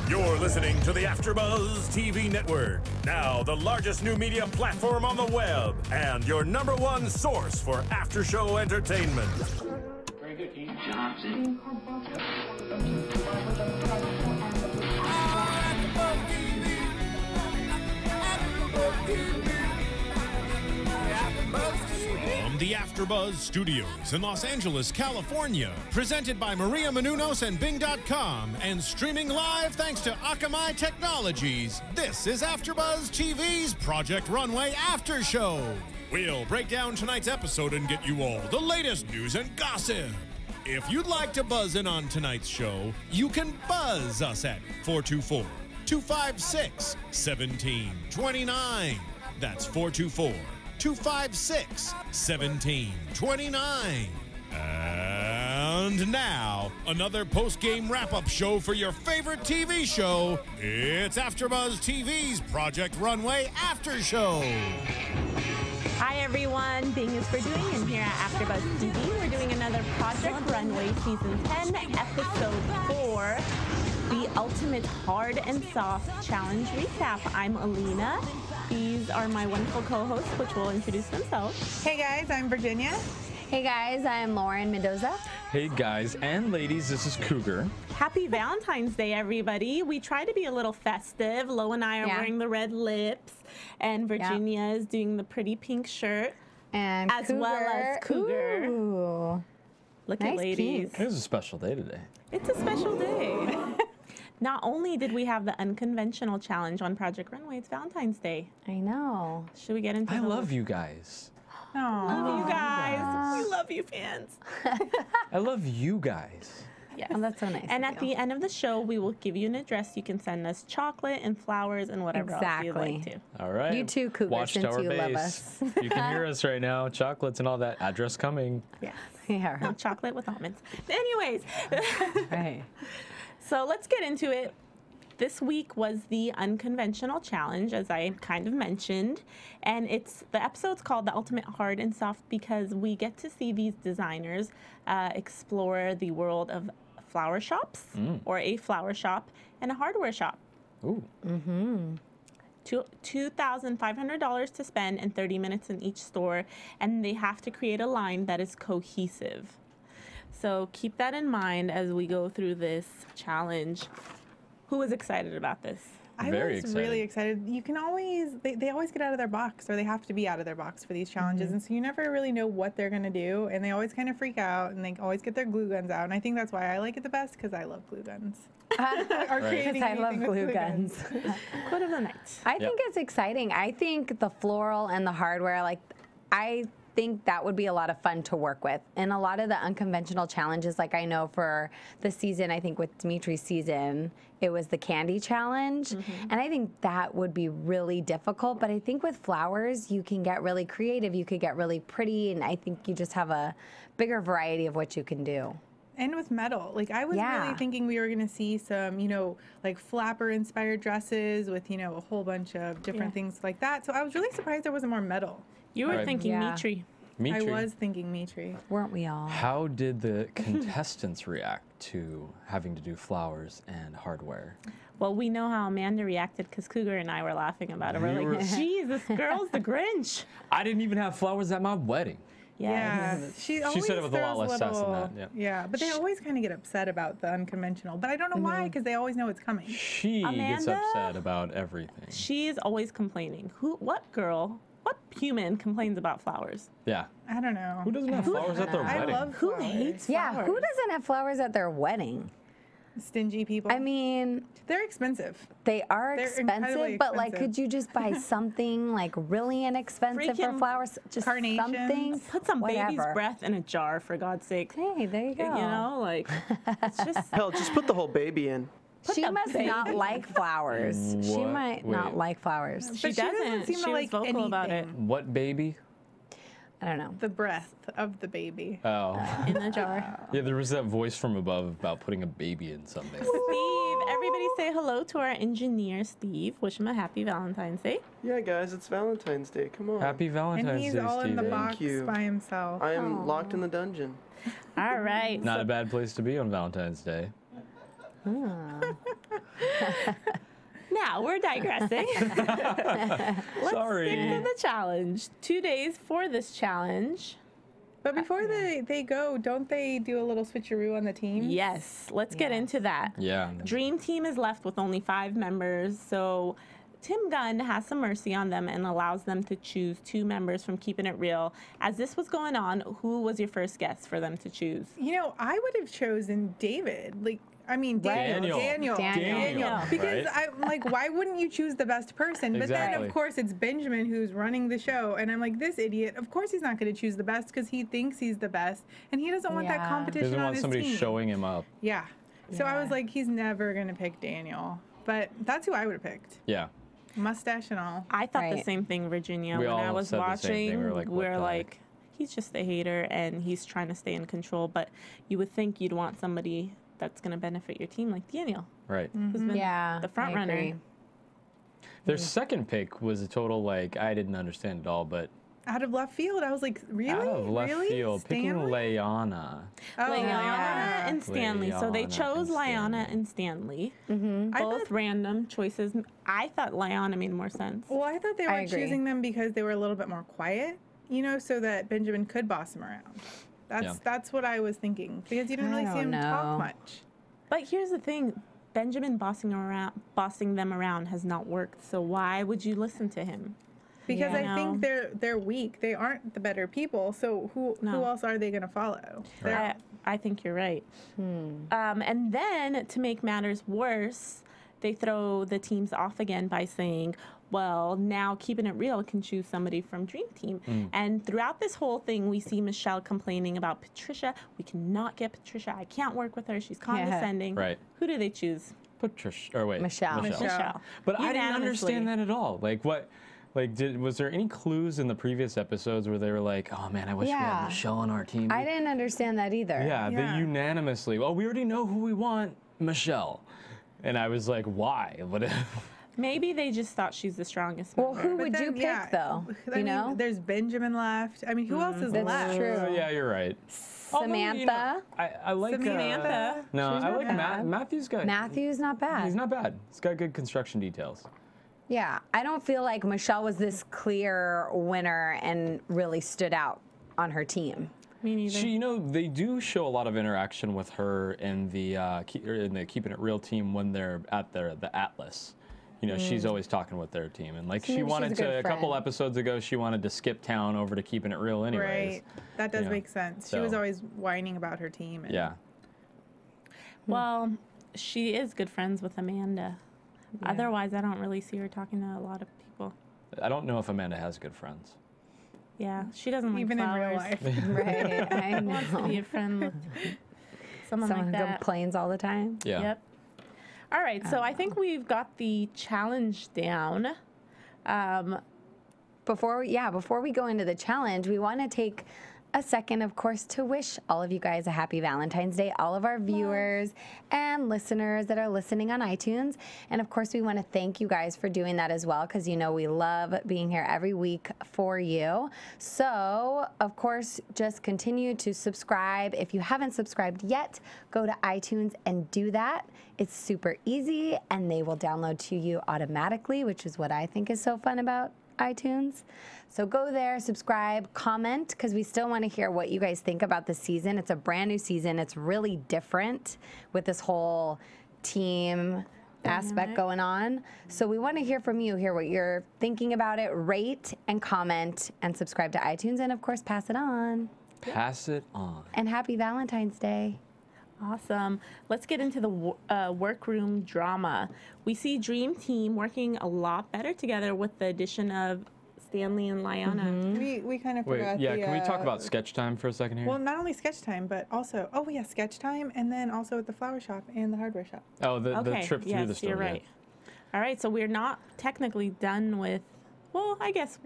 You're listening to the AfterBuzz TV Network, now the largest new media platform on the web, and your #1 source for after-show entertainment. Very good, Keith. Johnson. From the AfterBuzz Studios in Los Angeles, California, presented by Maria Menounos and Bing.com, and streaming live thanks to Akamai Technologies, this is AfterBuzz TV's Project Runway After Show. We'll break down tonight's episode and get you all the latest news and gossip. If you'd like to buzz in on tonight's show, you can buzz us at 424-256-1729. That's 424-256-1729. And now, another post-game wrap-up show for your favorite TV show. It's AfterBuzz TV's Project Runway After Show. Hi everyone, Bing is for doing, and here at AfterBuzz TV, we're doing another Project Runway Season 10, Episode 4, the Ultimate Hard and Soft Challenge Recap. I'm Alina. These are my wonderful co-hosts, which will introduce themselves. Hey guys, I'm Virginia. Hey guys, I'm Lauren Mendoza. Hey guys and ladies, this is Cougar. Happy Valentine's Day, everybody. We try to be a little festive. Lo and I are wearing the red lips, and Virginia is doing the pretty pink shirt. And as well as Cougar. Ooh. Look Nice at ladies. pink. It was a special day today. It's a special day. Not only did we have the unconventional challenge on Project Runway, it's Valentine's Day. I know. Should we get into I the love you guys. Love you guys. We love you, fans. I love you guys. Yes. Oh, that's so nice. And of at you. the end of the show, we will give you an address. You can send us chocolate and flowers and whatever else you'd like to. All right. You too, Cougar, since Watchtower you love Base. us. You can hear us right now. Chocolates and all that. Address coming. Yes. Yeah. No, chocolate with almonds. Anyways. Right. So let's get into it. This week was the unconventional challenge, as I kind of mentioned, and the episode's called The Ultimate Hard and Soft because we get to see these designers explore the world of flower shops, or a flower shop and a hardware shop. Ooh. $2,500 to spend and 30 minutes in each store, and they have to create a line that is cohesive. So keep that in mind as we go through this challenge. Who is excited about this? I was really excited. You can always, they always get out of their box, or they have to be out of their box for these challenges. And so you never really know what they're going to do. And they always kind of freak out, and they always get their glue guns out. And I think that's why I like it the best, because I love glue guns. Because I love glue guns. Quote of the night. I think it's exciting. I think the floral and the hardware, I think that would be a lot of fun to work with. And a lot of the unconventional challenges, like I know for the season, I think with Dimitri's season, it was the candy challenge. And I think that would be really difficult. But I think with flowers, you can get really creative. You could get really pretty. And I think you just have a bigger variety of what you can do. And with metal. Like, I was really thinking we were going to see some, like flapper-inspired dresses with, a whole bunch of different things like that. So I was really surprised there wasn't more metal. You were thinking Mitri. I was thinking Mitri. Weren't we all? How did the contestants react to having to do flowers and hardware? Well, we know how Amanda reacted because Cougar and I were laughing about it. We're like, geez, this girl's the Grinch. I didn't even have flowers at my wedding. Yeah. She said it with a lot less sass than that. Yeah, but they always kind of get upset about the unconventional. But I don't know why, because they always know it's coming. She gets upset about everything. She's always complaining. What human complains about flowers? Yeah. I don't know. Who doesn't have flowers at their wedding? I love Who flowers. hates flowers? Yeah, who doesn't have flowers at their wedding? Stingy people. I mean, they're expensive. they are They're expensive, incredibly but expensive. could you just buy something like really inexpensive for Freaking flowers? Just carnations. something. Put some baby's whatever. breath in a jar, for God's sake. Hey, there you go. It's just. Hell, just put the whole baby in. She must not like flowers. She What? might not Wait. like flowers. She doesn't. seem She to was like vocal about it. anything. What baby? I don't know. The breath of the baby. Oh. In the jar. Yeah, there was that voice from above about putting a baby in something. Steve, everybody say hello to our engineer, Steve. Wish him a happy Valentine's Day. Yeah, guys, it's Valentine's Day. Come on. Happy Valentine's And he's Day, all in the Steven. box you. by himself. I am locked in the dungeon. All right. Not a bad place to be on Valentine's Day. Now we're digressing. Let's Sorry. stick to the challenge. 2 days for this challenge. But before they go, don't they do a little switcheroo on the team? Yes, let's get into that. Yeah. Dream Team is left with only 5 members, so Tim Gunn has some mercy on them and allows them to choose 2 members from Keeping It Real. As this was going on, who was your first guess for them to choose? You know, I would have chosen David. Daniel. Because right? I'm like, why wouldn't you choose the best person? But then, Exactly. of course, it's Benjamin who's running the show. And I'm like, this idiot, of course he's not going to choose the best because he thinks he's the best. And he doesn't want that Yeah. competition Doesn't on want his somebody team. showing him up. Yeah. So I Yeah. was like, he's never going to pick Daniel. But that's who I would have picked. Yeah. Mustache and all. I thought the Right. same thing, Virginia. We When I all was said the same watching, thing. We were like, what the heck? like, he's just a hater and he's trying to stay in control. But you would think you'd want somebody that's going to benefit your team, like Daniel, Right. who's been Yeah, the front I runner. agree. Their second pick was a total, like, I didn't understand it all, but Out of left field, I was like, really? out of left really? field, picking Stanley? Layana. Oh, Liana yeah. and Stanley. So they Liana chose and Liana Stanley. and Stanley. I Both thought- random choices. I thought Liana made more sense. Well, I thought they I were agree. choosing them because they were a little bit more quiet, you know, so that Benjamin could boss him around. That's what I was thinking because you didn't really I see him don't talk know. much. But here's the thing. Benjamin bossing them around has not worked. So why would you listen to him? Because Yeah. I think they're weak. They aren't the better people. So who else are they going to follow? I think you're right. And then to make matters worse, they throw the teams off again by saying, well, now Keeping It Real can choose somebody from Dream Team. And throughout this whole thing, we see Michelle complaining about Patricia. We cannot get Patricia. I can't work with her. She's condescending. Right. Who do they choose? Patricia, or wait. Michelle. Michelle. But I didn't Unanimously. understand that at all. Like, what? Like, was there any clues in the previous episodes where they were like, oh man, I wish we Yeah. had Michelle on our team? I didn't understand that either. Yeah, Yeah. they unanimously, well, we already know who we want, Michelle. And I was like, why? What if? Maybe they just thought she's the strongest Well, member. who would you pick though? I You mean, know, there's Benjamin left. I mean, who else is That's left? true. Yeah, you're right. Although, you know, Samantha. I like Samantha. No, She's I not like bad. Matthew's got. Matthew's not bad. He's not bad. He's got good construction details. Yeah, I don't feel like Michelle was this clear winner and really stood out on her team. Me neither. She, you know, they do show a lot of interaction with her in the Keeping It Real team when they're at the Atlas. You know, she's always talking with their team, and like So she maybe she's wanted a good to a couple friend. episodes ago, she wanted to skip town over to Keeping It Real, anyways. Right. That does Yeah. make sense. She So- was always whining about her team. And Yeah. Well, she is good friends with Amanda. Otherwise, I don't really see her talking to a lot of people. I don't know if Amanda has good friends. Yeah, she doesn't like Even in flowers. real life. Right, I She wants to be know. a friend with someone Someone like who that. complains all the time. Yeah. Yep. All right, so I think we've got the challenge down. Before we go into the challenge, we want to take a second, of course, to wish all of you guys a happy Valentine's Day, all of our viewers and listeners that are listening on iTunes. And of course, we want to thank you guys for doing that as well, because you know we love being here every week for you. So, of course, just continue to subscribe. If you haven't subscribed yet, go to iTunes and do that. It's super easy, and they will download to you automatically, which is what I think is so fun about iTunes. So go there, subscribe, comment, because we still want to hear what you guys think about the season. It's a brand new season. It's really different with this whole team aspect going on. So we want to hear from you, hear what you're thinking about it. Rate and comment and subscribe to iTunes, and of course, pass it on. Pass it on. And happy Valentine's Day. Awesome. Let's get into the workroom drama. We see Dream Team working a lot better together with the addition of Stanley and Liana. We kind of Wait, forgot yeah, the, can we talk about sketch time for a second here? Well, not only sketch time, but also, sketch time, and then also at the flower shop and the hardware shop. oh, the Okay, trip through yes, the store. you're right. All right, so we're not technically done with, well, I guess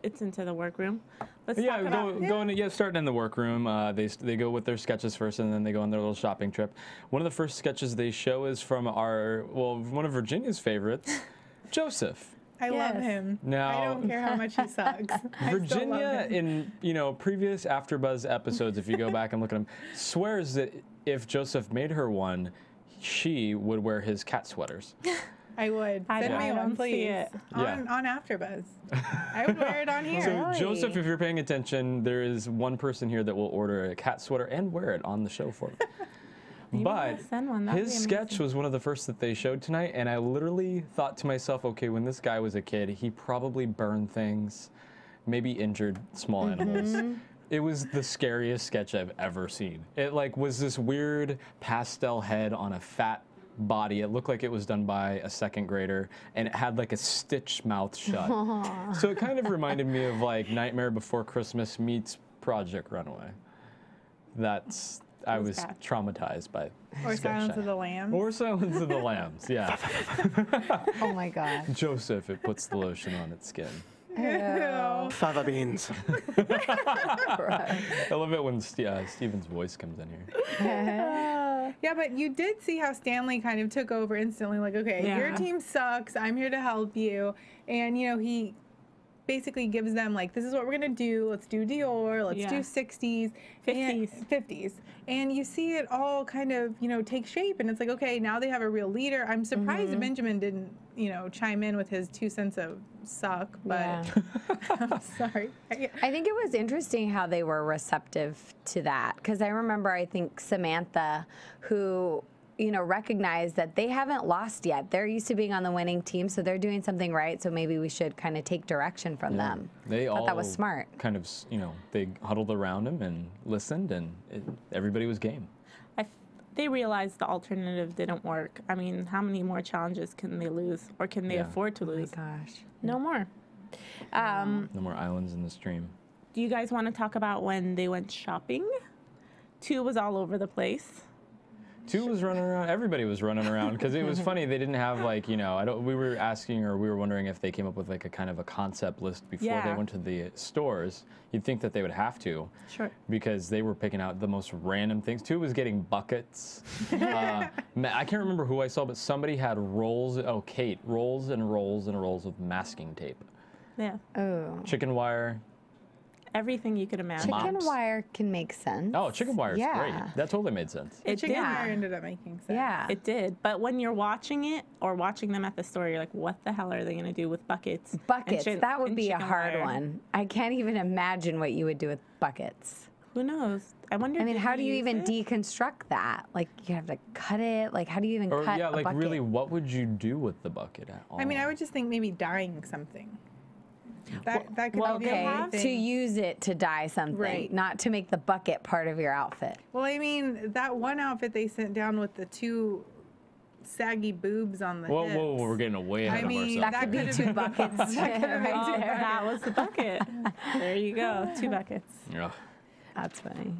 it's into the workroom. Let's Yeah, talk about starting in the workroom. They go with their sketches first, and then they go on their little shopping trip. One of the first sketches they show is from one of Virginia's favorites, Joseph. I love Yes. him. Now- I don't care how much he sucks. I still love Virginia, him. in previous AfterBuzz episodes, if you go back and look at him, swears that if Joseph made her one, she would wear his cat sweaters. I would. I Send me don't one, see please. it. Yeah. On AFTERBUZZ. I would wear it on here. So Joseph, if you're paying attention, there is one person here that will order a cat sweater and wear it on the show for me. Maybe But I'll send one. That'd his be sketch amazing. was one of the first that they showed tonight, and I literally thought to myself, okay, when this guy was a kid, he probably burned things, maybe injured small animals. It was the scariest sketch I've ever seen. It like was this weird pastel head on a fat body. It looked like it was done by a second grader, and it had like a stitched mouth shut. So it kind of reminded me of like Nightmare Before Christmas meets Project Runway. I was bad. traumatized by Or sketch Silence that. of the Lambs. Or Silence of the Lambs, yeah. Oh my God. Joseph, it puts the lotion on its skin. Fava beans. I love it when Steven's voice comes in here. Yeah, but you did see how Stanley kind of took over instantly. Like, okay, your Yeah. team sucks. I'm here to help you. And, you know, he basically gives them, like, this is what we're going to do. Let's do Dior. Let's do 60s. 50s. 50s. And you see it all kind of, you know, take shape. And it's like, okay, now they have a real leader. I'm surprised Benjamin didn't, you know, chime in with his 2 cents of suck. But Yeah. I'm sorry. I think it was interesting how they were receptive to that, because I remember, I think Samantha, who, you know, recognized that they haven't lost yet. They're used to being on the winning team, so they're doing something right, so maybe we should kind of take direction from them. They Thought all that was smart. kind of, you know, they huddled around him and listened, and everybody was game. They realized the alternative didn't work. I mean, how many more challenges can they lose, or can they Yeah. afford to lose? Gosh. No more. No more islands in the stream. Do you guys want to talk about when they went shopping? 2 was all over the place. 2 was running around. Everybody was running around because it was funny. They didn't have like, you know, we were asking, or we were wondering if they came up with like a kind of a concept list before they Yeah. went to the stores. You'd think that they would have to. Sure. Because they were picking out the most random things. 2 was getting buckets. I can't remember who I saw, but somebody had rolls. Oh, Kate, rolls and rolls and rolls of masking tape. Yeah. Oh. Chicken wire. Everything you could imagine. Mom. Chicken Mops. wire can make sense. Oh, chicken wire is great. Yeah. That totally made sense. It Chicken did. wire ended up making sense. Yeah. It did. But when you're watching it or watching them at the store, you're like, what the hell are they going to do with buckets? and Buckets, that would and be a chicken hard wire? one. I can't even imagine what you would do with buckets. Who knows? I wonder. I mean, did how he do you use even it? deconstruct that? Like, you have to cut it? Like, how do you even Or cut yeah, a like bucket? really, what would you do with the bucket at all? I mean, I would just think maybe dyeing something. That could well, be the they only have To thing. use it to dye something, Right. not to make the bucket part of your outfit. Well, I mean, that one outfit they sent down with the 2 saggy boobs on the Whoa, hips. whoa, we're getting way ahead I mean, of That ourselves. could be could've 2 been- buckets Oh, right there. that was the bucket. There you go. 2 buckets. Ugh. That's funny.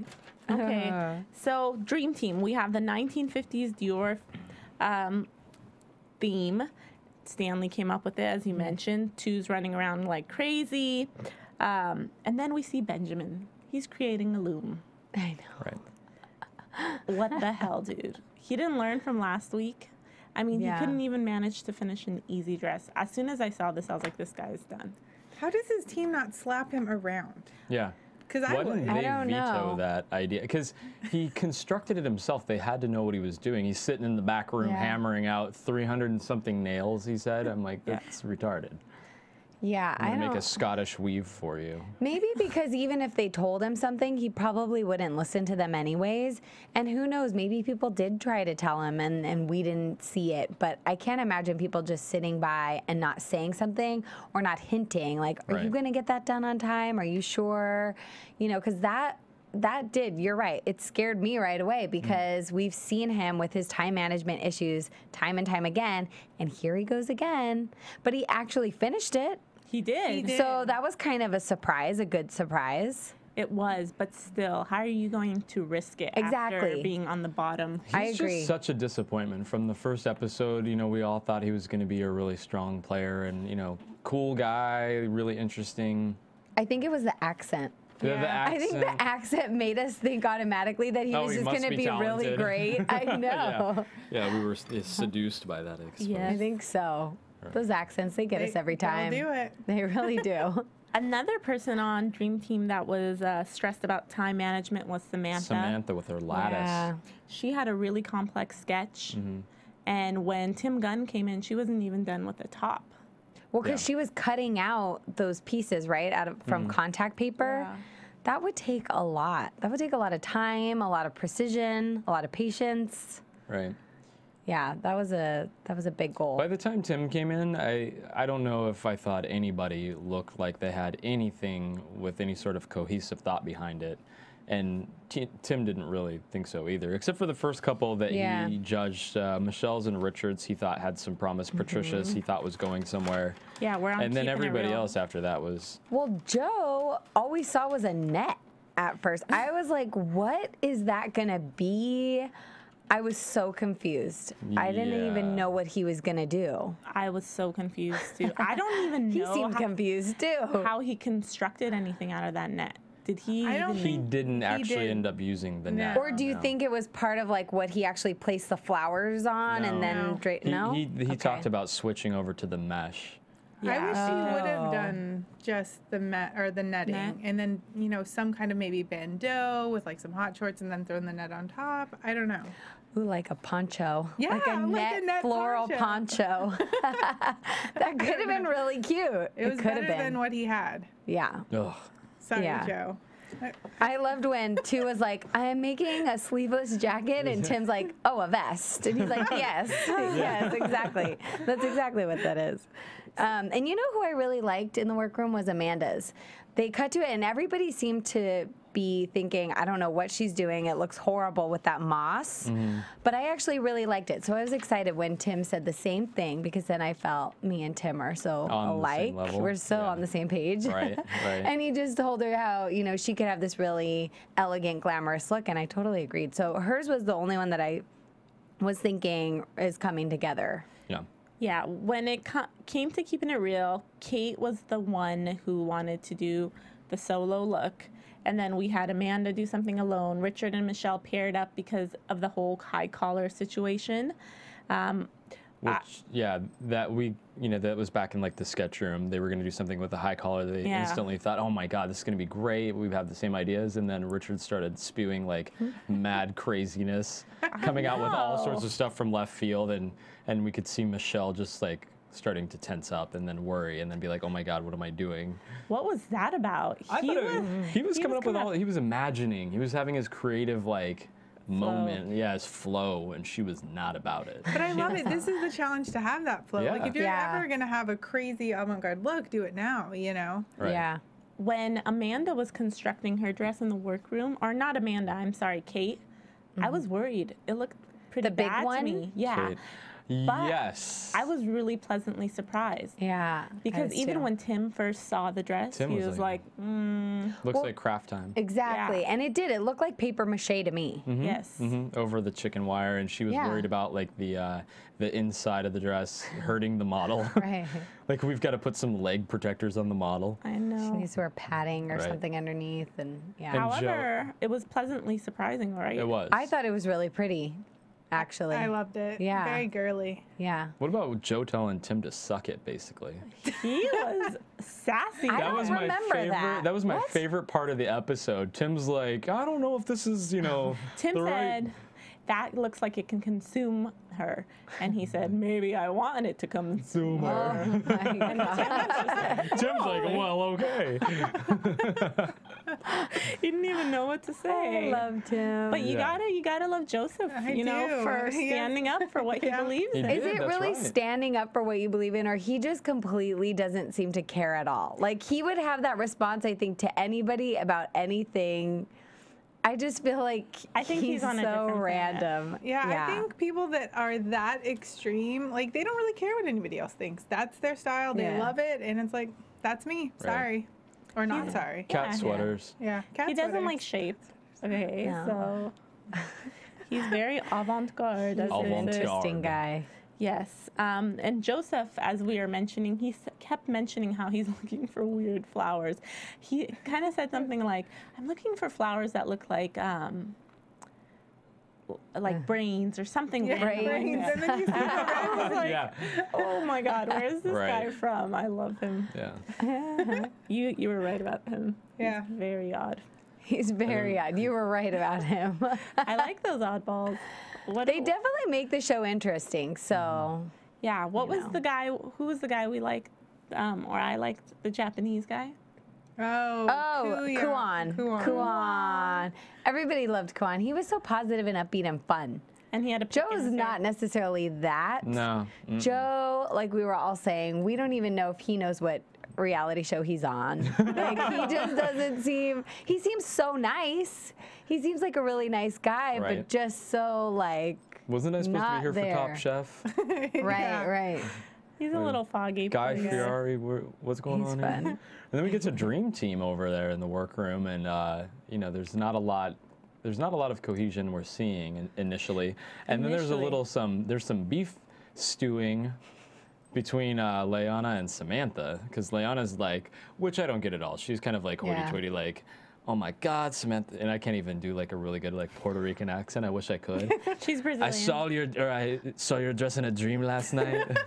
Okay. So, Dream Team. We have the 1950s Dior theme. Stanley came up with it, as you mentioned. 2's running around like crazy. And then we see Benjamin. He's creating a loom. I know. Right. What the hell, dude? He didn't learn from last week. I mean, Yeah. he couldn't even manage to finish an easy dress. As soon as I saw this, I was like, this guy is done. How does his team not slap him around? Yeah. Because I Why didn't would. I they don't veto know. that idea? Because he constructed it himself. They had to know what he was doing. He's sitting in the back room Yeah. hammering out 300 and something nails, he said. I'm like, that's retarded. Yeah, I'm I going to don't. make a Scottish weave for you. Maybe because even if they told him something, he probably wouldn't listen to them anyways. And who knows, maybe people did try to tell him and we didn't see it. But I can't imagine people just sitting by and not saying something or not hinting, like, are you Right. going to get that done on time? Are you sure? You know, because that did, you're right. It scared me right away because we've seen him with his time management issues time and time again. And here he goes again. But he actually finished it. He did. He did. So that was kind of a surprise, a good surprise. It was, but still, how are you going to risk it after Exactly. being on the bottom? I He's agree. just such a disappointment. From the first episode, you know, we all thought he was going to be a really strong player and, you know, cool guy, really interesting. I think it was the accent. The I think the accent made us think automatically that he Oh, was he just must going to be be really talented. great. I know. Yeah, we were seduced by that, I suppose. Yeah. I think so. Those accents, they get us every time. They'll do it. They really do. Another person on Dream Team that was stressed about time management was Samantha. Samantha with her lattice. Yeah. She had a really complex sketch. And when Tim Gunn came in, she wasn't even done with the top. Well, because Yeah. she was cutting out those pieces, right, from contact paper. Yeah. That would take a lot. That would take a lot of time, a lot of precision, a lot of patience. Right. Yeah, that was a big goal. By the time Tim came in, I don't know if I thought anybody looked like they had anything with any sort of cohesive thought behind it. And Tim didn't really think so either, except for the first couple that he judged. Michelle's and Richard's, he thought had some promise. Patricia's, he thought was going somewhere. Yeah, we're on And then keeping it everybody real. else after that was... Well, Joe, all we saw was a net at first. I was like, what is that going to be? I was so confused. I didn't even know what he was going to do. I was so confused too. I don't even He know seemed confused too. how he constructed anything out of that net. Did he? I don't even- He didn't actually did. end up using the net. Or do you think it was part of like what he actually placed the flowers on and then No. He talked about switching over to the mesh. I wish he would Oh. have done just the netting, Net. and then some kind of maybe bandeau with like some hot shorts, and then throwing the net on top. I don't know. Ooh, like a poncho. Yeah, like a like a net floral poncho. That could have been really cute. It was could better have been. than what he had. Yeah. Ugh. Sorry, Yeah. Joe. I loved when Tu was like, I'm making a sleeveless jacket, and Tim's like, oh, a vest. And he's like, yes, yes, exactly. That's exactly what that is. And you know who I really liked in the workroom was Amanda's. They cut to it, and everybody seemed to be thinking, I don't know what she's doing. It looks horrible with that moss. But I actually really liked it. So I was excited when Tim said the same thing, because then I felt me and Tim are so On the same alike. level. We're so Yeah. on the same page. Right, right. And he just told her how, she could have this really elegant, glamorous look, and I totally agreed. So hers was the only one that I was thinking is coming together. Yeah. Yeah, when it came to keeping it real, Kate was the one who wanted to do the solo look. And then we had Amanda do something alone. Richard and Michelle paired up because of the whole high collar situation. Which, that was back in like the sketch room. They were going to do something with the high collar. They instantly thought, oh my God, this is going to be great. We have the same ideas. And then Richard started spewing like mad craziness, coming out with all sorts of stuff from left field. And we could see Michelle just like starting to tense up and then worry and then be like, oh my God, what am I doing? What was that about? He was coming up with all, he was imagining. He was having his creative like moment, his flow, and she was not about it. But I love it. This is the challenge to have that flow. Like Yeah. if you're Yeah. ever gonna have a crazy avant-garde look, do it now. Right. Yeah. When Amanda was constructing her dress in the workroom, or not Amanda, I'm sorry, Kate, I was worried. It looked pretty The big bad one? to me. Yeah. Kate. But Yes. I was really pleasantly surprised. Yeah. Because even when Tim first saw the dress, Tim he was was like, like, Looks like craft time. Exactly. Yeah. And it did. It looked like paper mache to me. yes. Over the chicken wire, and she was Yeah. worried about like the inside of the dress hurting the model. Right. Like we've got to put some leg protectors on the model. I She know. needs to wear padding or Right. something underneath. And yeah. And However, it was pleasantly surprising, right? It was. I thought it was really pretty, actually. I loved it. Yeah. Very girly. Yeah. What about Joe telling Tim to suck it, basically? He was sassy. I That don't was my remember favorite. that. was my What? favorite part of the episode. Tim's like, I don't know if this is, Tim the right. said, that looks like it can consume her. And he said, maybe I want it to consume her. Oh my God. Tim's like, well, okay. He didn't even know what to I say. loved him. But you Yeah. gotta love Joseph, I you know, do. for He is- standing up for what he Yeah. believes He in. did. Is it that's really right. standing up for what you believe in, or he just completely doesn't seem to care at all? Like, he would have that response, I think, to anybody about anything. I just feel like I think he's on a so different planet. random. Yeah, I think people that are that extreme, like they don't really care what anybody else thinks. That's their style. They Yeah. love it, and it's like that's me. Right. Sorry, or not sorry. Cat Yeah. sweaters. Yeah, cat He doesn't sweaters. like shape. Okay, No. so he's very avant-garde. as He's they an Avant-garde. say. interesting guy. Yes, and Joseph, as we are mentioning, he kept mentioning how he's looking for weird flowers. He kind of said something like, "I'm looking for flowers that look like like brains or something. Yeah, brains. And then you see the I was like, Yeah. oh my God, where's this Right. guy from? I love him. Yeah. You were right about him. Yeah. He's very odd. He's very odd. You were right about him. I like those oddballs. They definitely make the show interesting. So Yeah. What you was know. the guy? Who was the guy we liked? Or I liked the Japanese guy. Oh, Kuan. Kuan. Everybody loved Kuan. He was so positive and upbeat and fun. And he had a pick in Joe's his hair. not necessarily that. No. Joe, like we were all saying, we don't even know if he knows what reality show he's on. Like he just doesn't seem, he seems so nice. He seems like a really nice guy, Right. but just so like, Wasn't I supposed to be Not here for Top there. Chef? right. He's a little foggy. Guy but yeah. Fieri, what's going He's on fun. here? And then we get to Dream Team over there in the workroom, and you know, there's not a lot of cohesion we're seeing initially, and then there's some beef stewing between Leanna and Samantha, because Leanna's like, which I don't get at all. She's kind of like hoity-toity, like, oh my God, Samantha, and I can't even do like a really good like Puerto Rican accent. I wish I could. She's Brazilian. I saw your dress in a dream last night.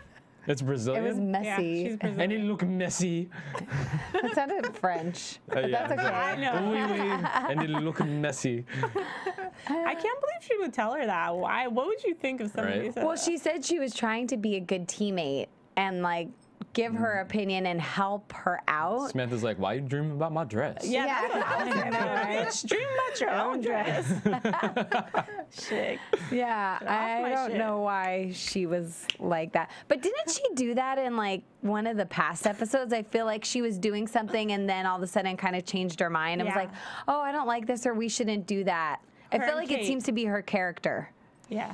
It's Brazilian. It was Yeah, messy. she's And Brazilian. it looked messy. It sounded French. But Yeah, that's okay. I know. Oui, oui. And it looked messy. I can't believe she would tell her that. Why? What would you think if somebody Right. said Well, that? she said she was trying to be a good teammate and like give her opinion and help her out. Samantha's like, why are you dreaming about my dress? Yeah, Yeah. that's what I was gonna Right? Bitch, dream about your own dress. Shit. Yeah, off I my don't shit. know why she was like that. But didn't she do that in like one of the past episodes? I feel like she was doing something and then all of a sudden kind of changed her mind and was Yeah. like, oh, I don't like this or we shouldn't do that. I Her feel and like it Kate. seems to be her character. Yeah.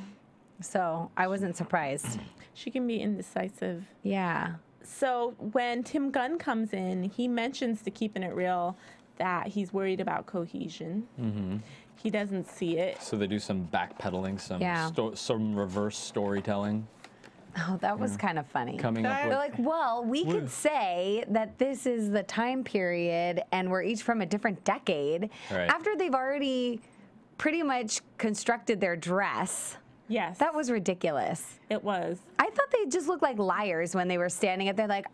So I wasn't surprised. She can be indecisive. Yeah. So when Tim Gunn comes in, he mentions to Keeping It Real that he's worried about cohesion. Mm-hmm. He doesn't see it. So they do some backpedaling, Yeah. some reverse storytelling, Oh, that was kind of funny. coming up They're with. like, well, we could say that this is the time period and we're each from a different decade Right. after they've already pretty much constructed their dress. Yes. That was ridiculous. It was. I thought they just looked like liars when they were standing up there like,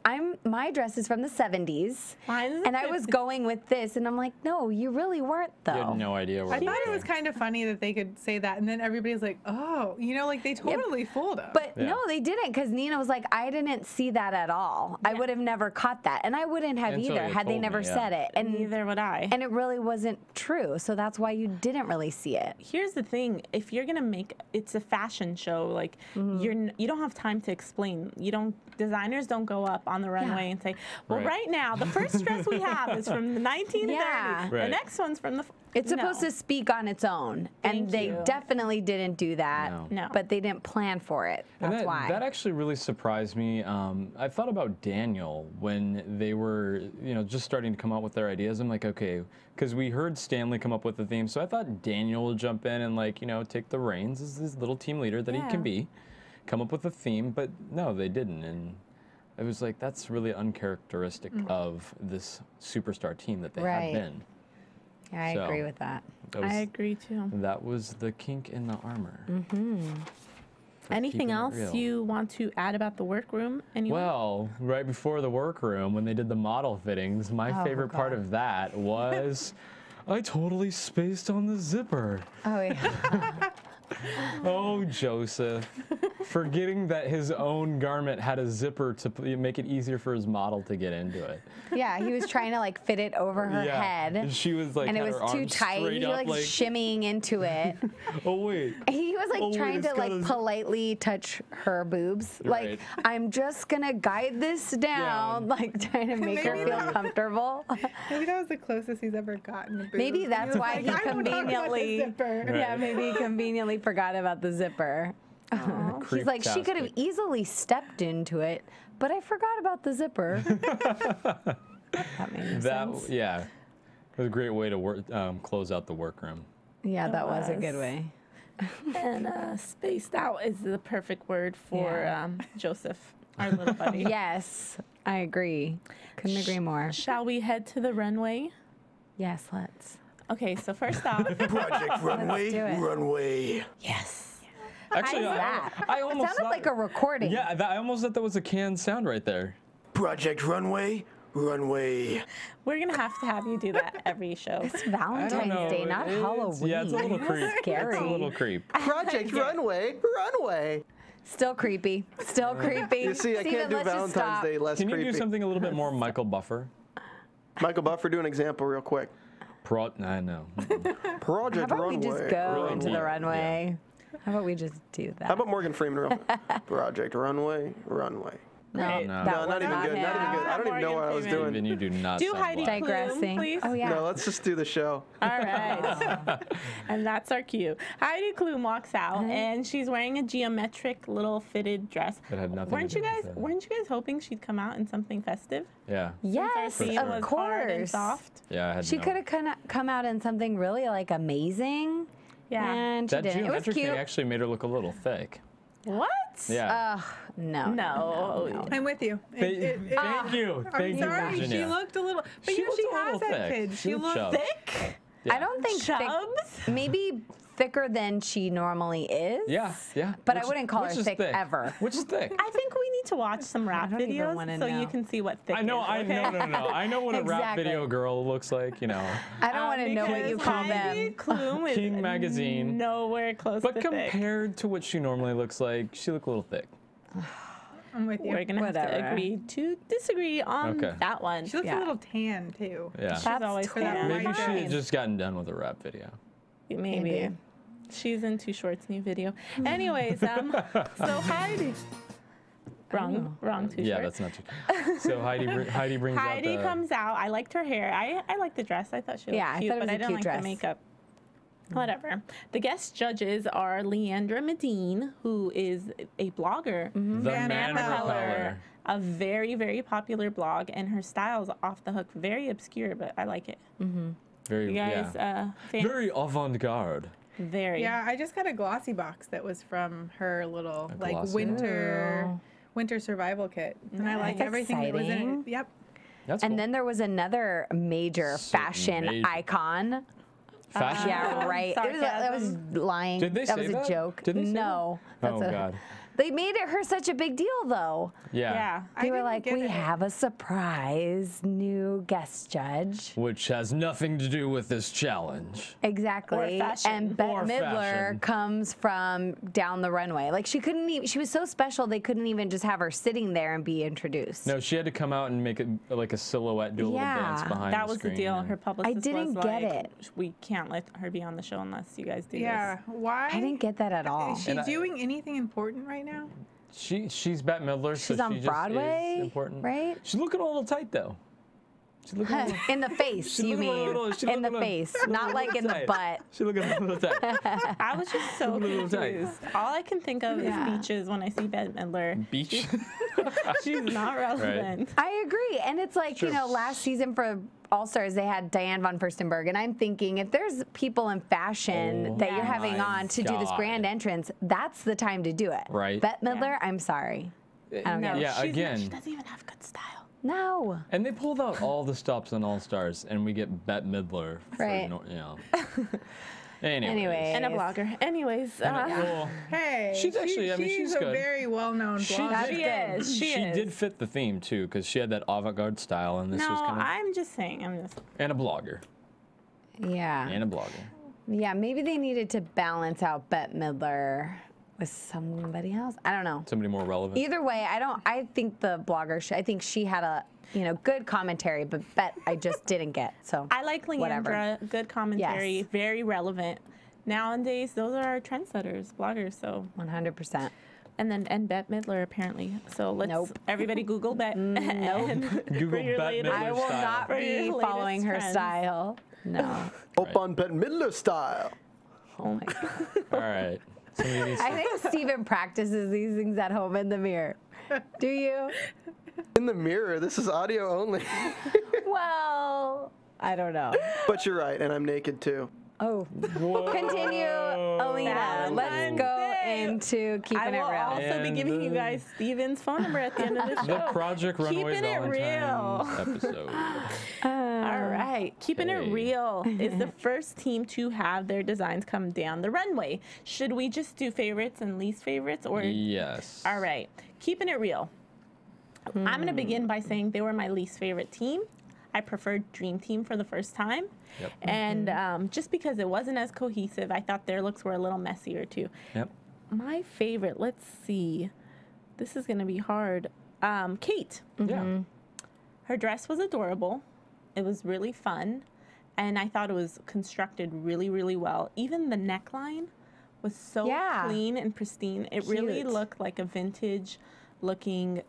my dress is from the 70s. Mine is the And I was 50s. going with this. And I'm like, no, you really weren't though. You had no idea where I we thought were it was going. kind of funny that they could say that, and then everybody's like, "Oh, you know, like they totally fooled us." But Yeah. no, they didn't, because Nina was like, I didn't see that at all. I would have never caught that. And I wouldn't have Until either you had they told me, never yeah. said it. And Neither would I. And it really wasn't true. So that's why you didn't really see it. Here's the thing: if you're gonna make it's a fashion show, like you don't have time to explain. Designers don't go up on the runway and say, "Well, Right. right now the first dress we have is from the 1930s. Yeah. The Right. next one's from the." It's supposed No. to speak on its own. Thank And they you. definitely didn't do that. No. But they didn't plan for it. And That's that, why. that actually really surprised me. I thought about Daniel when they were, just starting to come out with their ideas. I'm like, okay, because we heard Stanley come up with the theme, so I thought Daniel would jump in and take the reins as this little team leader that he Yeah. can be, come up with a theme. But no, they didn't, and it was like that's really uncharacteristic of this superstar team that they Right. had been. I So, agree with that. That was, I agree too. That was the kink in the armor. Anything keeping it else real. you want to add about the workroom? Anyone? Well, right before the workroom, when they did the model fittings, my Oh, favorite part God. of that was I totally spaced on the zipper. Oh, yeah. Oh, Joseph. Forgetting that his own garment had a zipper to make it easier for his model to get into it. Yeah, he was trying to fit it over her And head. she was like, And it had was her too arms tight. straight He up, was shimmying into it. oh, wait. He was Oh, wait, trying it's to got a- politely touch her boobs. Right. I'm just gonna guide this down, trying to make her Maybe feel comfortable. maybe that was the closest he's ever gotten. To boobs. Maybe And that's was why like, he "I don't talk about the conveniently- zipper." Right. Yeah, maybe he conveniently forgot about the zipper. He's like, she could have Creeptastic. easily stepped into it, but I forgot about the zipper. That made sense. Yeah. It was a great way to close out the workroom. Yeah, that was a was. good way. And spaced out is the perfect word for Yeah. Joseph, our little buddy. Yes, I agree. Couldn't agree more. Shall we head to the runway? Yes, let's. Okay, so first off, Project Runway, do it. Runway. yes. Actually, I I almost sounded thought, like a recording. Yeah, I almost thought that was a canned sound right there. Project Runway, Runway. We're gonna have to have you do that every show. It's I don't Valentine's know. Day, not Halloween. Yeah, it's a little creep. Scary. It's a little creep. Project Runway, Runway. Still creepy. Still creepy. You see, I can't do let's just Valentine's stop. Day less Can you creepy. do something a little bit more Michael Buffer? Michael Buffer, do an example real quick. I know. Project How about Runway. we just go Really? into the Yeah. runway? How about we just do that? How about Morgan Freeman real quick? Project Runway, Runway. no, Right. No. that No, was not even good. him. Not even good. I don't even know what I was Morgan doing. Even you do not Do sound Heidi black. Klum, Digressing. please. Oh yeah. No, let's just do the show. All right. And that's our cue. Heidi Klum walks out, and she's wearing a geometric little fitted dress. That had nothing Weren't to you do guys with it. Weren't you guys hoping she'd come out in something festive? Yeah. Yes, Theme of was hard and course. soft. Yeah, I had She no. could have come out in something really like amazing. Yeah. And she That didn't. It was geometric cute. thing actually made her look a little thick. What? Yeah. No. No. I'm with you. Thank you. I'm Thank you, sorry, she Virginia. looked a little, but She you know, she looked a has little that thick. kid. She She looked looked chubby. Thick? Yeah. I don't think thick, Chubs? maybe thicker than she normally is. Yeah, yeah. But I wouldn't call her which is thick ever. Which is thick. I think we need to watch some rap don't even videos wanna so you know. can see what thick I know, is. Okay? no. I know what a rap Exactly. video girl looks like, you know. I don't want to know what you Because call Heidi them. Klum is King Magazine. nowhere close But to thick. compared to what she normally looks like, she looked a little thick. I'm with you. We're gonna have to Whatever. agree to disagree on Okay. that one. She looks Yeah. a little tan too. Yeah. She's always for that tan. Maybe white she girl. had just gotten done with a rap video. Maybe. She's in Too Short's new video. Anyways, so Heidi. Wrong Too Yeah, Short. that's not too. So Heidi brings out Heidi the. comes out. I liked her hair. I liked the dress. I thought she looked Yeah, I cute, thought it but was I a didn't cute like dress. the makeup. Whatever. The guest judges are Leandra Medine, who is a blogger. The Man Repeller. A very, very popular blog, and her style's off the hook. Very obscure, but I like it. Very, You guys, yeah. fans? Very avant-garde. Very. Yeah, I just got a glossy box that was from her little A like glossy? winter survival kit, and I like That's everything that was in exciting. it. Yep. That's And cool. then there was another major So fashion major. icon. Fashion. Yeah, right. That was lying. Did they that say was that? a joke. Did they say no. that? That's Oh, God. They made it her such a big deal, though. Yeah. Yeah. They I were didn't like, get we it. have a surprise new guest judge. Which has nothing to do with this challenge. Exactly. fashion. And Bette Or Midler fashion. comes from down the runway. Like she couldn't even, she was so special they couldn't even just have her sitting there and be introduced. No, she had to come out and make it like a silhouette, do a little dance Yeah. behind That the was the screen. deal. and- Her publicist didn't was get like, it. we can't let her be on the show unless you guys do Yeah. this. Why? I didn't get that at all. Is she And I- doing anything important right now? She's Bette Midler, so She's on she just Broadway, is important. right? She's looking a little tight though. She's looking a little, In the face, She's you looking a mean? little- she's In the looking a- face, not like in the tight. butt. She's looking a little tight. I was just so Looking a little tight. confused. All I can think of Yeah. is beaches when I see Bette Midler. Beach. She's not relevant. I agree. And it's like, you Sure. know, last season for All Stars, they had Diane von Furstenberg. And I'm thinking, if there's people in fashion Oh that you're having my on to do this God. grand entrance, that's the time to do it. Right. Bette Midler, I'm sorry. I don't No, get it. Yeah, she again. doesn't even have good style. No. And they pulled out all the stops on All Stars, and we get Bette Midler. For, Right. You know. Anyways. Anyway. And a blogger. Anyways, Well, Hey, She's actually- I mean, she's a good. very well-known She blogger. did- she is. She is. did fit the theme too, because she had that avant-garde style, and this was No, kind of I'm just saying. and a blogger Yeah. and a blogger. Yeah, maybe they needed to balance out Bette Midler with somebody else. I don't know. Somebody more relevant. Either way, I think the blogger, I think she had a, good commentary, but Bette I just didn't get. So I like whatever. Leandra. Good commentary. Yes. Very relevant. Nowadays, those are our trendsetters, bloggers. So 100%. and Bette Midler apparently. So let's Nope. everybody Google Bette. Google Bette Midler I will style. not For be your following latest her trends. style. No. Up on Bette Midler style. Oh my God. All right. Somebody needs I to- think Steven practices these things at home in the mirror. Do you? In the mirror, this is audio only. Well, I don't know. But you're right, and I'm naked too. Oh, Whoa. continue, Alina. Let's Valentine's go Day. into keeping I it will real. also be giving you guys Steven's phone number at the end of the show. The Project Runway Keeping it real. Valentine's episode. All right. Keeping it Okay. real is the first team to have their designs come down the runway. Should we just do favorites and least favorites? Or Yes. All right. Keeping it real. I'm going to begin by saying they were my least favorite team. I preferred Dream Team for the first time. Yep. And just because it wasn't as cohesive, I thought their looks were a little messier too. Yep. My favorite, let's see. This is going to be hard. Kate. Yeah. Her dress was adorable. It was really fun. And I thought it was constructed really, really well. Even the neckline was so Yeah. clean and pristine. It really Cute. looked like a vintage looking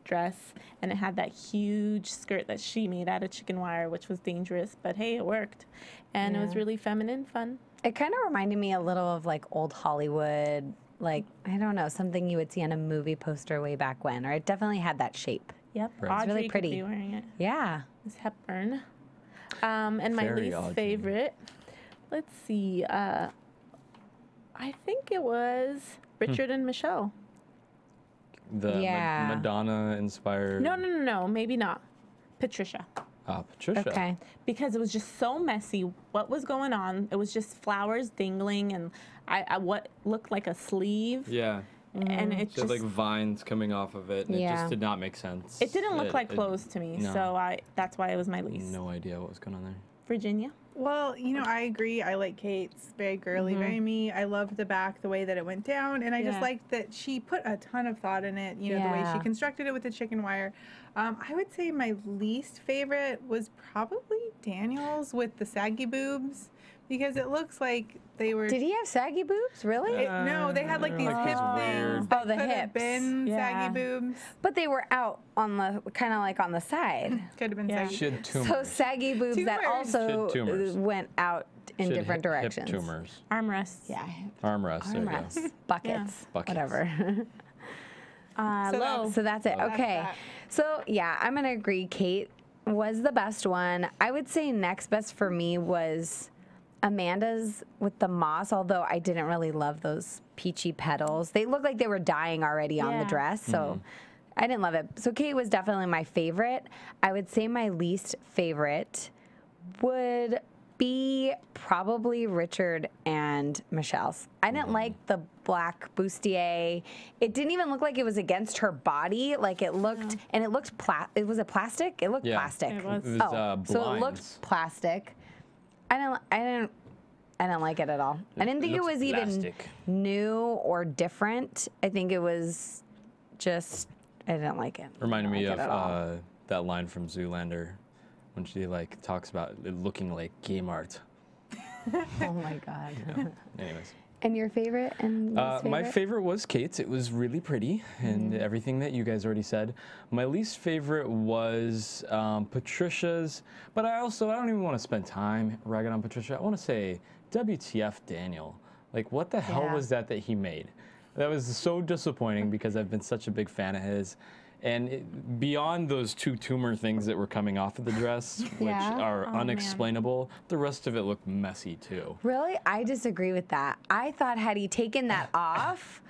dress. And it had that huge skirt that she made out of chicken wire, which was dangerous. But hey, it worked. And it was Yeah. really feminine, fun. It kind of reminded me a little of like old Hollywood, like, I don't know, something you would see on a movie poster way back when, or it definitely had that shape. Yep. Right. Audrey It's really could pretty. be wearing it. Yeah. Miss Hepburn. And my Very least Audrey. favorite, let's see. I think it was Richard and Michelle. The Yeah. Madonna-inspired. No, maybe not. Patricia. Patricia. Okay. Because it was just so messy. What was going on? It was just flowers dingling and I what looked like a sleeve. Yeah. And it So just like vines coming off of it, and it Yeah. just did not make sense. it didn't look like clothes to me. no. So that's why it was my least. No idea what was going on there. Virginia. Well, you know, I agree. I like Kate's. Very girly, very me. I loved the back, the way that it went down. And I just Yeah. liked that she put a ton of thought in it, you know, the way Yeah. she constructed it with the chicken wire. I would say my least favorite was probably Daniel's with the saggy boobs because it looks like they were. Did he have saggy boobs? Really? No, they had like these Like hip his things. weird- that Oh, the could have hips. been Yeah. saggy boobs. But they were out on the, kind of like on the side. Could have been Yeah. saggy. She had tumors. So saggy boobs that Tumors. also She had tumors. went out in She had different hip directions. tumors. Armrests. Yeah. Armrests. There you go. Armrests, buckets, Buckets. whatever. So Low. So that's it. That's Okay. that. So yeah, I'm gonna agree. Kate was the best one. I would say next best for me was Amanda's with the moss. Although I didn't really love those peachy petals. They looked like they were dying already on the Yeah. dress. So I didn't love it. So Kate was definitely my favorite. I would say my least favorite would be probably Richard and Michelle's. I didn't like the black bustier. It didn't even look like it was against her body. Like it looked, and it looked it was a plastic. It looked Yeah. plastic. It was. It was, so it blinds. looked plastic. I didn't like it at all. I didn't think it looks was even plastic. new or different. I think it was just, I didn't like it. Reminded me I didn't like it at all. of that line from Zoolander when she like talks about it looking like game art. Oh my God. Anyways. And your favorite and least My favorite was Kate's. It was really pretty and everything that you guys already said. My least favorite was Patricia's, but I don't even want to spend time ragging on Patricia. I want to say WTF Daniel. Like what the hell Yeah. was that he made? That was so disappointing because I've been such a big fan of his. And beyond those two tumor things that were coming off of the dress, which Yeah. are Oh, man. unexplainable, the rest of it looked messy too. Really? I disagree with that. I thought had he taken that off,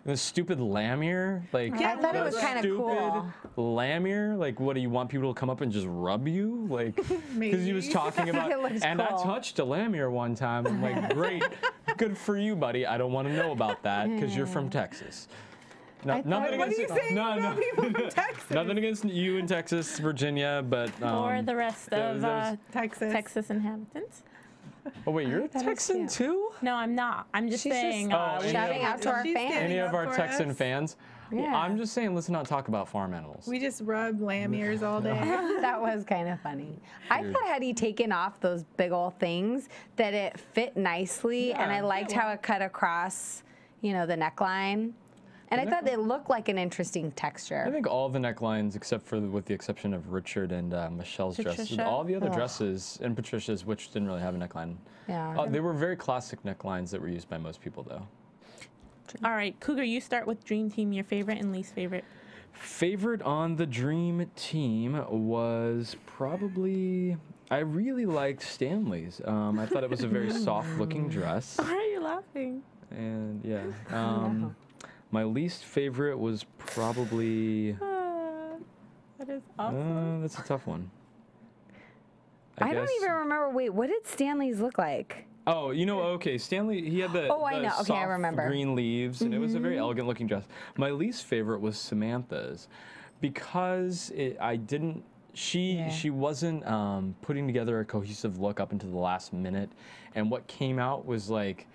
The stupid lanyard, like I thought it the was kinda stupid cool. lanyard, like what do you want people to come up and just rub you, like because he was talking about, It looks and I cool. touched a lanyard one time. I'm like, great, good for you, buddy. I don't want to know about that because you're from Texas. No, thought- nothing What are against you saying about people from Texas? nothing against you in Texas, Virginia, but Or the rest of there's- Texas. Texas inhabitants. oh wait, you're a That is Texan cute. too? No, I'm not. I'm just She's just saying. shouting out to our She's fans. standing Any of up our for Texan us. fans? Yeah. I'm just saying, let's not talk about farm animals. We just rub lamb ears all day. That was kind of funny. I thought had he taken off those big old things, that it fit nicely, Yeah, and I liked how it cut across, the neckline. And I thought they looked like an interesting I texture. think all the necklines, except for with the exception of Richard and Michelle's dresses, Patricia? all the other dresses and Patricia's, which didn't really have a neckline, Yeah. they were very classic necklines that were used by most people, though. All right, Cougar, you start with Dream Team, your favorite and least favorite. Favorite on the Dream Team was probably I really liked Stanley's. I thought it was a very soft-looking dress. Why are you laughing? And yeah, my least favorite was probably. That is awesome. That's a tough one. I don't even remember. Wait, what did Stanley's look like? Oh, you know, okay, Stanley, he had the, I know. Okay, I remember. green leaves, and it was a very elegant looking dress. My least favorite was Samantha's, because she wasn't putting together a cohesive look up until the last minute, and what came out was like,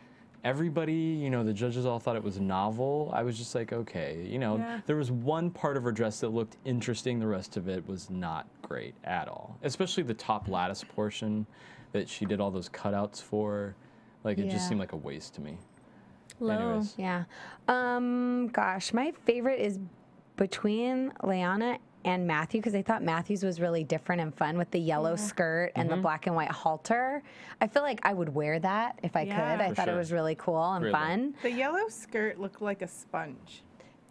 everybody, you know, the judges all thought it was novel. I was just like, okay, you know, there was one part of her dress that looked interesting, the rest of it was not great at all, especially the top lattice portion that she did all those cutouts for. Like, it just seemed like a waste to me. Anyways. Yeah. Gosh, my favorite is between Leanna and Matthew, because I thought Matthew's was really different and fun with the yellow skirt and the black and white halter. I feel like I would wear that if I could. I thought it was really cool and fun. The yellow skirt looked like a sponge.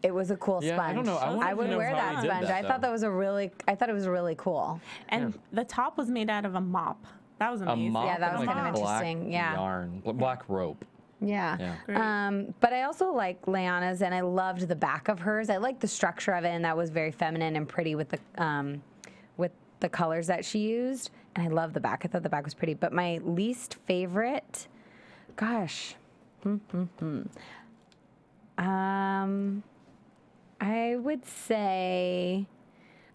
It was a cool sponge. I don't know. I would wear that sponge. I thought that was I thought it was really cool. And the top was made out of a mop. That was amazing. A mop, Yeah, that was and kind of like interesting. black yarn, black rope. Yeah. Great. But I also like Leanna's, and I loved the back of hers. I liked the structure of it, and that was very feminine and pretty with the colors that she used. And I love the back. I thought the back was pretty. But my least favorite, gosh, I would say,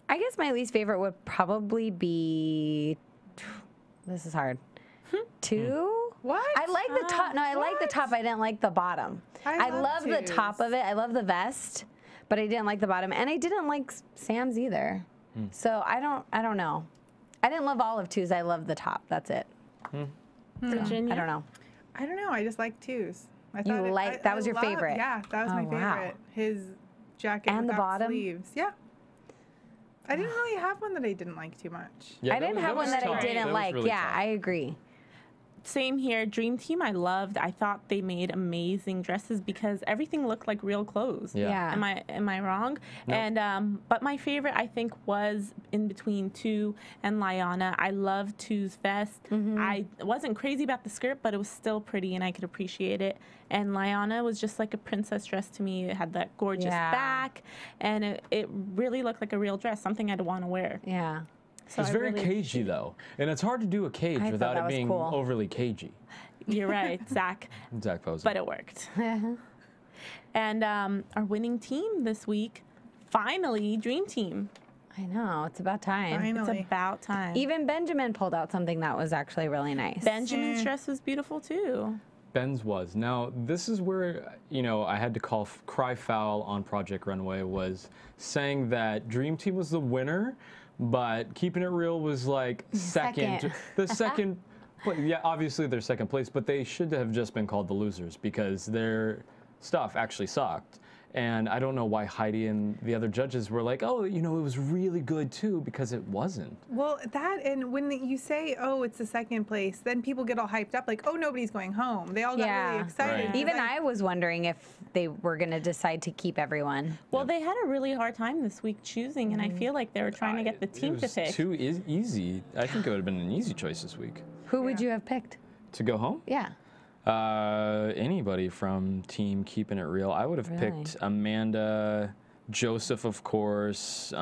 I guess my least favorite would probably be. This is hard. 2? What? I like the top. No, I like the top. I didn't like the bottom. I love the top of it. I love the vest, but I didn't like the bottom, and I didn't like Sam's either. So I don't know. I didn't love all of 2's. I love the top. That's it. Virginia? I don't know. I don't know. I just like 2's. I You thought like that was your favorite? Yeah, that was my wow. favorite. His jacket And the without bottom? sleeves. Yeah. I didn't really have one that I didn't like too much. Yeah, I didn't have one that I tough. didn't That was like. really Yeah, tough. I agree. Same here. Dream Team I loved. I thought they made amazing dresses because everything looked like real clothes. Yeah. Am I wrong? No. And but my favorite I think was in between 2 and Liana. I loved 2's vest. I wasn't crazy about the skirt, but it was still pretty and I could appreciate it. And Liana was just like a princess dress to me. It had that gorgeous back, and it really looked like a real dress, something I'd want to wear. Yeah. So It's I very really cagey, though. And it's hard to do a cage thought without that it was being cool. overly cagey. You're right, Zach. Zach Posen. But it worked. And our winning team this week, finally, Dream Team. I know. It's about time. Finally. It's about time. Even Benjamin pulled out something that was actually really nice. Benjamin's dress was beautiful too. Ben's was. Now, this is where, you know, I had to cry foul on Project Runway, was saying that Dream Team was the winner, but Keeping It Real was like second. The second, yeah, obviously they're second place, but they should have just been called the losers because their stuff actually sucked. And I don't know why Heidi and the other judges were like, oh, you know, it was really good too, because it wasn't. Well, that, and when you say, oh, it's the second place, then people get all hyped up, like, oh, nobody's going home. They all got really excited. Right. Even I was wondering if they were going to decide to keep everyone. Well, they had a really hard time this week choosing, and I feel like they were trying to get the team to pick. It was too easy. I think it would have been an easy choice this week. Who would you have picked? To go home? Yeah. Anybody from Team Keeping It Real. I would have picked Amanda, Joseph, of course,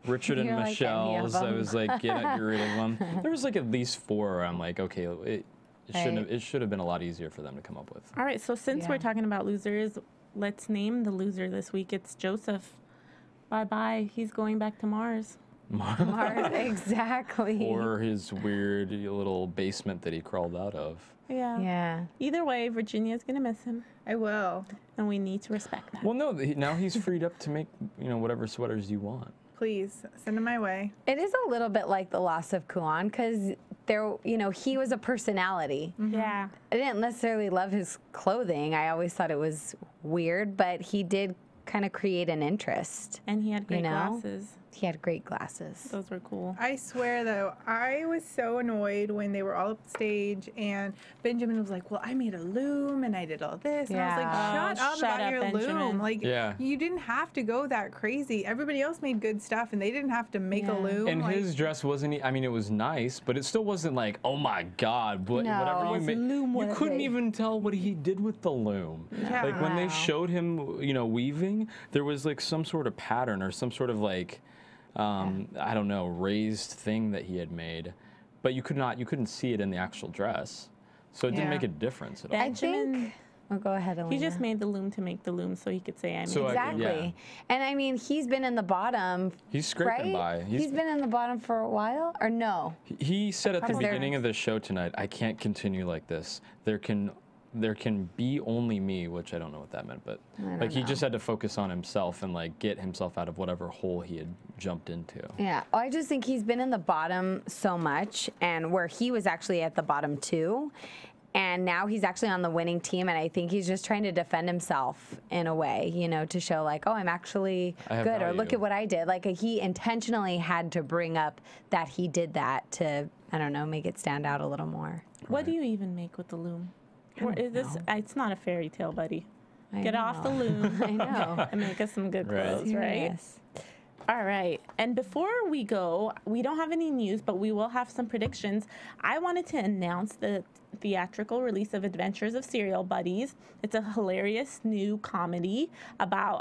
Richard and You're like, any of Michelle's. I them. was like, get rid of them. There was like at least 4 where I'm like, okay, it should have been a lot easier for them to come up with. All right, so since we're talking about losers, let's name the loser this week. It's Joseph. Bye-bye. He's going back to Mars. Mars, exactly. Or his weird little basement that he crawled out of. Yeah. Yeah. Either way, Virginia's going to miss him, I will. and we need to respect that. Well, no, now he's freed up to make, you know, whatever sweaters you want. Please, send them my way. It is a little bit like the loss of Kuan because there, you know, he was a personality. Yeah. I didn't necessarily love his clothing. I always thought it was weird, but he did kind of create an interest. And he had great You know? glasses. He had great glasses. Those were cool. I swear, though, I was so annoyed when they were all up stage and Benjamin was like, well, I made a loom and I did all this. And I was like, Yeah. shut up Shut about up, your Benjamin. loom. Like, Yeah. you didn't have to go that crazy. Everybody else made good stuff and they didn't have to make a loom. And like, his dress wasn't, I mean, it was nice, but it still wasn't like, oh my God, No, whatever it you was made. loom You couldn't worthy. even tell what he did with the loom. Yeah. Like when they Wow. showed him, you know, weaving, there was like some sort of pattern or some sort of like, I don't know, raised thing that he had made, but you couldn't see it in the actual dress. So it didn't Yeah. make a difference at all. I Benjamin, think. Oh, go ahead, Alina. he just made the loom to make the loom so he could say I made So it. Exactly. Yeah. And I mean, he's been in the bottom. He's scraping right? by. He's been in the bottom for a while, or no? He said at the Because they're- beginning of the show tonight, I can't continue like this. There can be only me, which I don't know what that meant, but like he just had to focus on himself and like get himself out of whatever hole he had jumped into. Yeah, I just think he's been in the bottom so much, and where he was actually at the bottom too, and now he's actually on the winning team, and I think he's just trying to defend himself in a way, you know, to show like, oh, I'm actually I have good, or look value. at what I did. Like he intentionally had to bring up that he did that to, I don't know, make it stand out a little more. What do you even make with the loom? Or is this? It's not a fairy tale, buddy. I Get off the know. loom. I know. And make us some good Right. clothes, right? Yes. All right. And before we go, we don't have any news, but we will have some predictions. I wanted to announce the theatrical release of Adventures of Serial Buddies. It's a hilarious new comedy about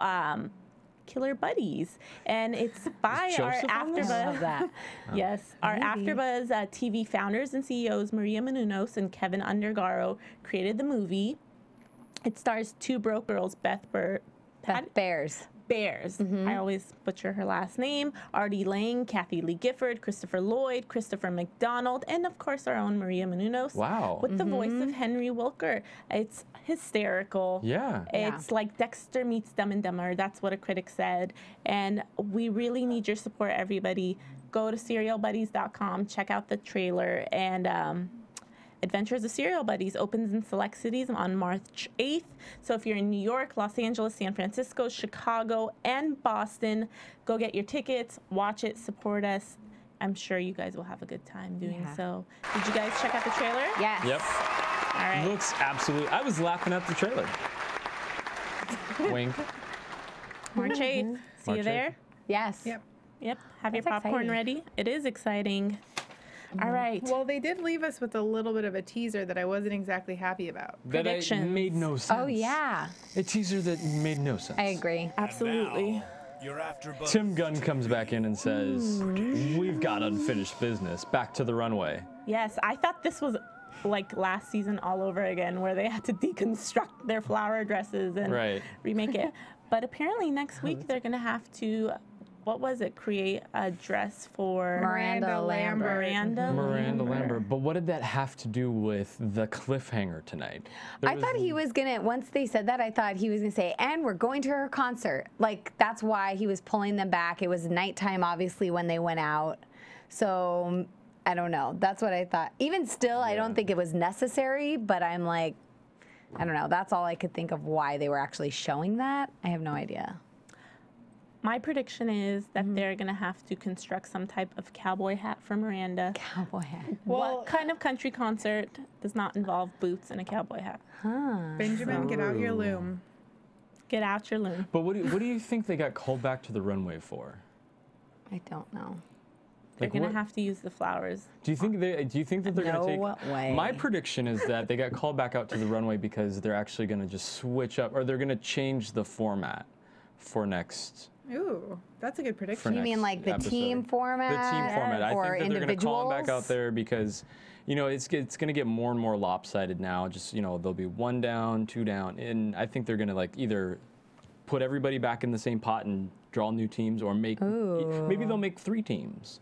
killer buddies, and it's by our Joseph on this? I love AfterBuzz. that. Yes, our Maybe. AfterBuzz TV founders and CEOs Maria Menounos and Kevin Undergaro created the movie. It stars two broke girls, Beth Bears. Bears. I always butcher her last name. Artie Lang, Kathy Lee Gifford, Christopher Lloyd, Christopher McDonald, and of course our own Maria Menounos. Wow. With the voice of Henry Wilker. It's hysterical. Yeah. It's like Dexter meets Dumb and Dumber. That's what a critic said. And we really need your support, everybody. Go to serialbuddies.com, check out the trailer, and Adventures of Serial Buddies opens in select cities on March 8th. So if you're in New York, Los Angeles, San Francisco, Chicago, and Boston, go get your tickets, watch it, support us. I'm sure you guys will have a good time doing so. Did you guys check out the trailer? Yes. Yep. All right. Looks absolutely. I was laughing at the trailer. Wink. March 8th. See March you 8th. there. Yes. Yep. Yep. Have your That's popcorn exciting. ready. It is exciting. All right. Well, they did leave us with a little bit of a teaser that I wasn't exactly happy about. That Predictions. made no sense. Oh yeah, A teaser that made no sense. I agree. Absolutely. You're AfterBuzz. Tim Gunn comes back in and says, "We've got unfinished business. Back to the runway." Yes, I thought this was like last season all over again, where they had to deconstruct their flower dresses and Right. remake it. But apparently next week they're gonna have to, what was it? Create a dress for Miranda Lambert. Miranda Lambert. But what did that have to do with the cliffhanger tonight? There I thought he was gonna, once they said that, I thought he was gonna say, and we're going to her concert. Like, that's why he was pulling them back. It was nighttime, obviously, when they went out. So, I don't know. That's what I thought. Even still, I don't think it was necessary, but I'm like, I don't know. That's all I could think of why they were actually showing that. I have no idea. My prediction is that they're gonna have to construct some type of cowboy hat for Miranda. Cowboy hat. What kind of country concert does not involve boots and a cowboy hat? Benjamin, get out your loom. Get out your loom. But what do you think they got called back to the runway for? I don't know. They're Like, gonna what- have to use the flowers. Do you think that they're No going to take? way. My prediction is that they got called back out to the runway because they're actually going to just switch up, or they're going to change the format for next. Ooh, that's a good For prediction. You mean next like the episode. team format? The team format. I or think that they're going to call them back out individuals? there because, you know, it's going to get more and more lopsided now. Just, you know, there'll be 1 down, 2 down, and I think they're going to like either put everybody back in the same pot and draw new teams, or maybe they'll make 3 teams,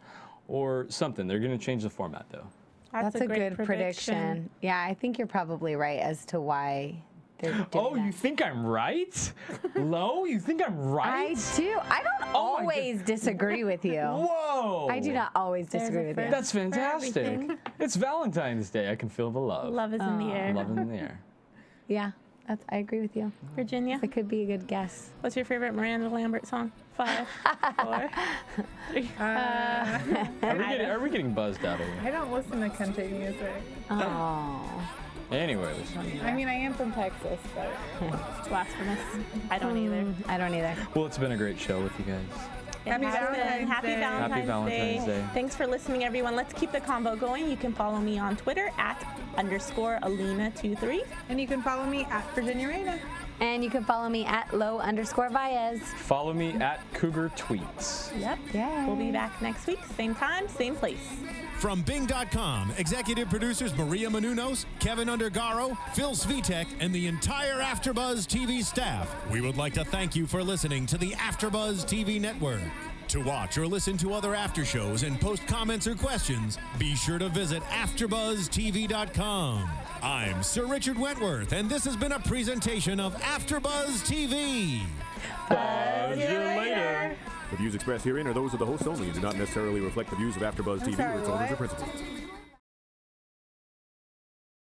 or something. They're going to change the format though. That's a great good prediction. Yeah, I think you're probably right as to why they're doing Oh, that. you think I'm right? Lo, you think I'm I right? do. I don't Oh my always disagree with you. Whoa! I do not always disagree with you. That's fantastic. everything. It's Valentine's Day. I can feel the love. Love is in the air. Love in the air. Yeah, I agree with you. Virginia, It could be a good guess. what's your favorite Miranda Lambert song? 5, 4, 3. Are we getting buzzed out of I here? don't listen to country music. Oh. Anyways, I mean, I am from Texas, but Blasphemous. I don't either. I don't either. well, it's been a great show with you guys. Happy Valentine's Happy Day. Valentine's, Happy Valentine's Day. Thanks for listening, everyone. Let's keep the convo going. You can follow me on Twitter at _Alina23. and you can follow me at Virginia Reyna. And you can follow me at @low_Vias. Follow me at Cougar Tweets. Yep. Yay. We'll be back next week, same time, same place. From Bing.com, executive producers Maria Menounos, Kevin Undergaro, Phil Svitek, and the entire AfterBuzz TV staff, we would like to thank you for listening to the AfterBuzz TV network. To watch or listen to other after shows and post comments or questions, be sure to visit AfterBuzzTV.com. I'm Sir Richard Wentworth, and this has been a presentation of AfterBuzz TV. Buzz you later. The views expressed herein are those of the hosts only and do not necessarily reflect the views of AfterBuzz TV or its owners or principals.